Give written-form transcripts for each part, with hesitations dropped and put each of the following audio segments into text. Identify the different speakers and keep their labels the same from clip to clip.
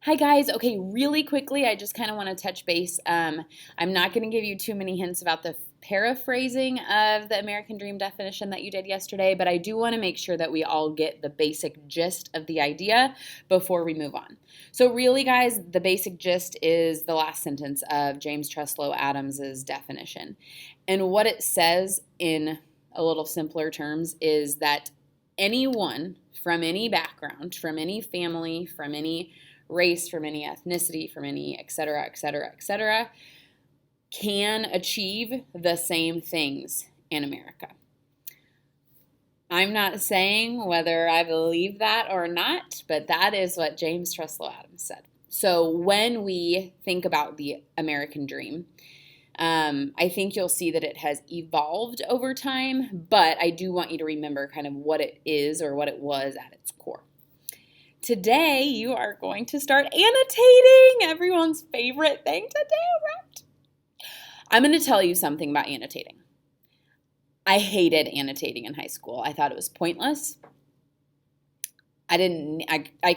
Speaker 1: Hi guys. Okay, really quickly, I just kind of want to touch base. I'm not going to give you too many hints about the paraphrasing of the American Dream definition that you did yesterday, but I do want to make sure that we all get the basic gist of the idea before we move on. So really, guys, the basic gist is the last sentence of James Truslow Adams's definition. And what it says in a little simpler terms is that anyone from any background, from any family, from any race, from any ethnicity, from any et cetera, et cetera, et cetera, can achieve the same things in America. I'm not saying whether I believe that or not, but that is what James Truslow Adams said. So when we think about the American dream, I think you'll see that it has evolved over time, but I do want you to remember kind of what it is or what it was at its core. Today, you are going to start annotating, everyone's favorite thing to do, right? I'm going to tell you something about annotating. I hated annotating in high school. I thought it was pointless. I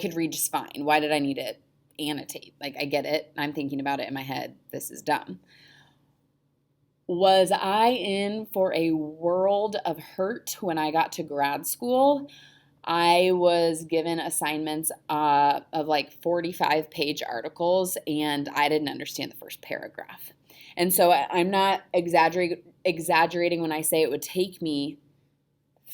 Speaker 1: could read just fine. Why did I need to annotate? Like, I get it. I'm thinking about it in my head. This is dumb. Was I in for a world of hurt when I got to grad school? I was given assignments of like 45-page articles, and I didn't understand the first paragraph. And so I'm not exaggerating when I say it would take me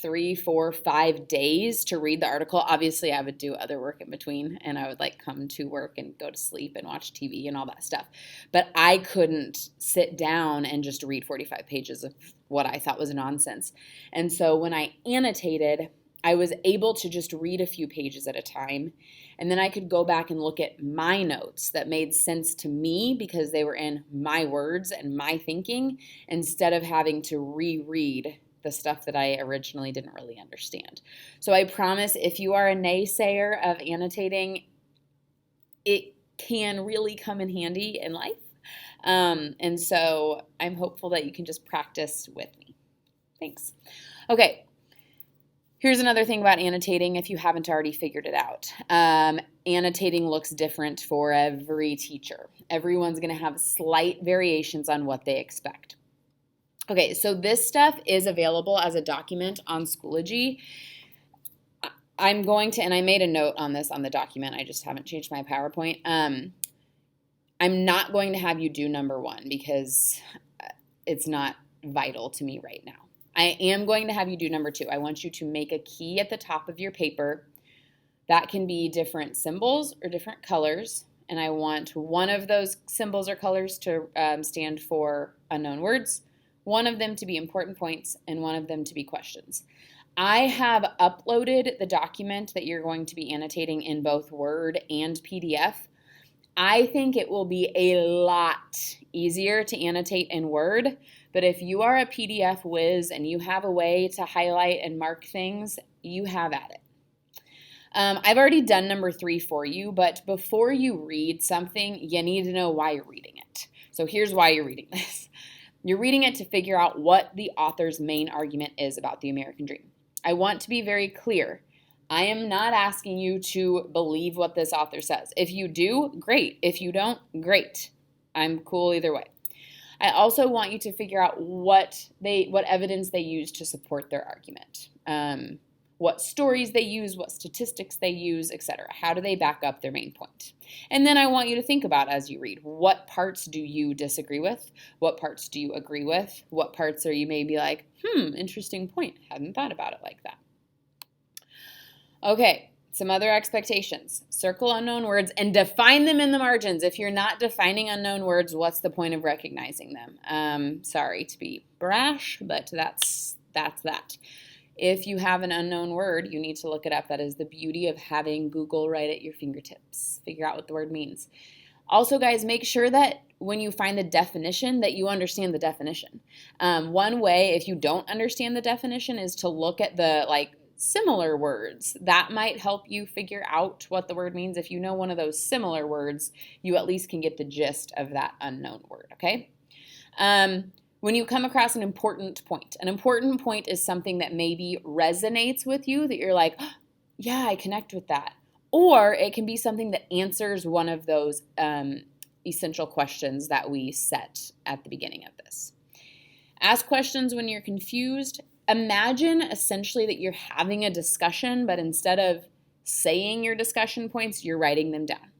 Speaker 1: 3, 4, 5 days to read the article. Obviously, I would do other work in between, and I would like come to work and go to sleep and watch TV and all that stuff. But I couldn't sit down and just read 45 pages of what I thought was nonsense. And so when I annotated, I was able to just read a few pages at a time, and then I could go back and look at my notes that made sense to me because they were in my words and my thinking, instead of having to reread the stuff that I originally didn't really understand. So I promise, if you are a naysayer of annotating, it can really come in handy in life. And so I'm hopeful that you can just practice with me. Thanks. Okay. Here's another thing about annotating, if you haven't already figured it out. Annotating looks different for every teacher. Everyone's going to have slight variations on what they expect. Okay, so this stuff is available as a document on Schoology. I'm going to, and I made a note on this on the document, I just haven't changed my PowerPoint. I'm not going to have you do number 1 because it's not vital to me right now. I am going to have you do number 2. I want you to make a key at the top of your paper. That can be different symbols or different colors. And I want one of those symbols or colors to stand for unknown words, one of them to be important points, and one of them to be questions. I have uploaded the document that you're going to be annotating in both Word and PDF. I think it will be a lot easier to annotate in Word, but if you are a PDF whiz and you have a way to highlight and mark things, you have at it. I've already done number 3 for you, but before you read something, you need to know why you're reading it. So here's why you're reading this. You're reading it to figure out what the author's main argument is about the American dream. I want to be very clear. I am not asking you to believe what this author says. If you do, great. If you don't, great. I'm cool either way. I also want you to figure out what evidence they use to support their argument. What stories they use, what statistics they use, etc. How do they back up their main point? And then I want you to think about, as you read, what parts do you disagree with? What parts do you agree with? What parts are you maybe like, interesting point. Hadn't thought about it like that. Okay, some other expectations. Circle unknown words and define them in the margins. If you're not defining unknown words, what's the point of recognizing them? Sorry to be brash, but that's that. If you have an unknown word, you need to look it up. That is the beauty of having Google right at your fingertips. Figure out what the word means. Also, guys, make sure that when you find the definition that you understand the definition. One way, if you don't understand the definition, is to look at the similar words. That might help you figure out what the word means. If you know one of those similar words, you at least can get the gist of that unknown word, okay? When you come across an important point is something that maybe resonates with you, that you're like, oh, yeah, I connect with that. or it can be something that answers one of those essential questions that we set at the beginning of this. Ask questions when you're confused. Imagine essentially that you're having a discussion, but instead of saying your discussion points, you're writing them down.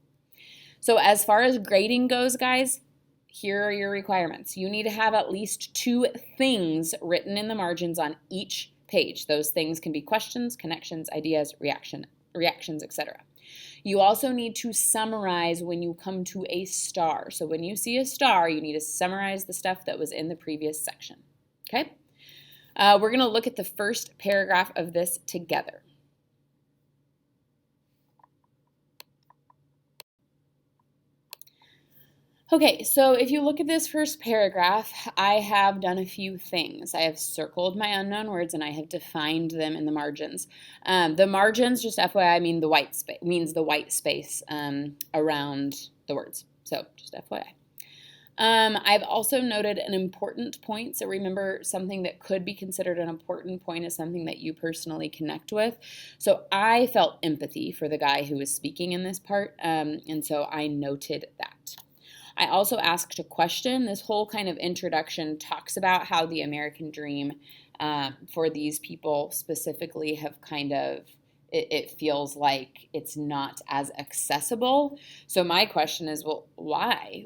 Speaker 1: So as far as grading goes, guys, here are your requirements. You need to have at least 2 things written in the margins on each page. Those things can be questions, connections, ideas, reactions, etc. You also need to summarize when you come to a star. So when you see a star, you need to summarize the stuff that was in the previous section. Okay? We're going to look at the first paragraph of this together. Okay, so if you look at this first paragraph, I have done a few things. I have circled my unknown words and I have defined them in the margins. The margins, just FYI, means the white space around the words. So just FYI. I've also noted an important point. So remember, something that could be considered an important point is something that you personally connect with. So I felt empathy for the guy who was speaking in this part, and so I noted that. I also asked a question. This whole kind of introduction talks about how the American dream for these people specifically have kind of, it feels like it's not as accessible. So my question is, well, why?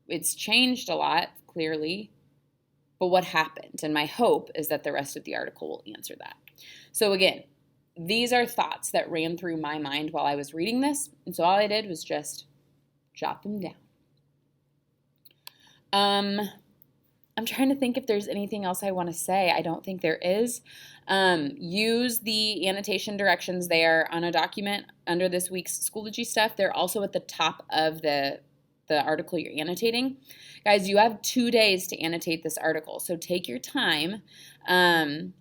Speaker 1: It's changed a lot, clearly, but what happened? And my hope is that the rest of the article will answer that. So again, these are thoughts that ran through my mind while I was reading this, and so all I did was just jot them down. I'm trying to think if there's anything else I want to say. I don't think there is. Use the annotation directions there on a document under this week's Schoology stuff. They're also at the top of the article you're annotating. Guys, you have 2 days to annotate this article, so take your time and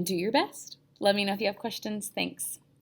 Speaker 1: do your best. Let me know if you have questions. Thanks.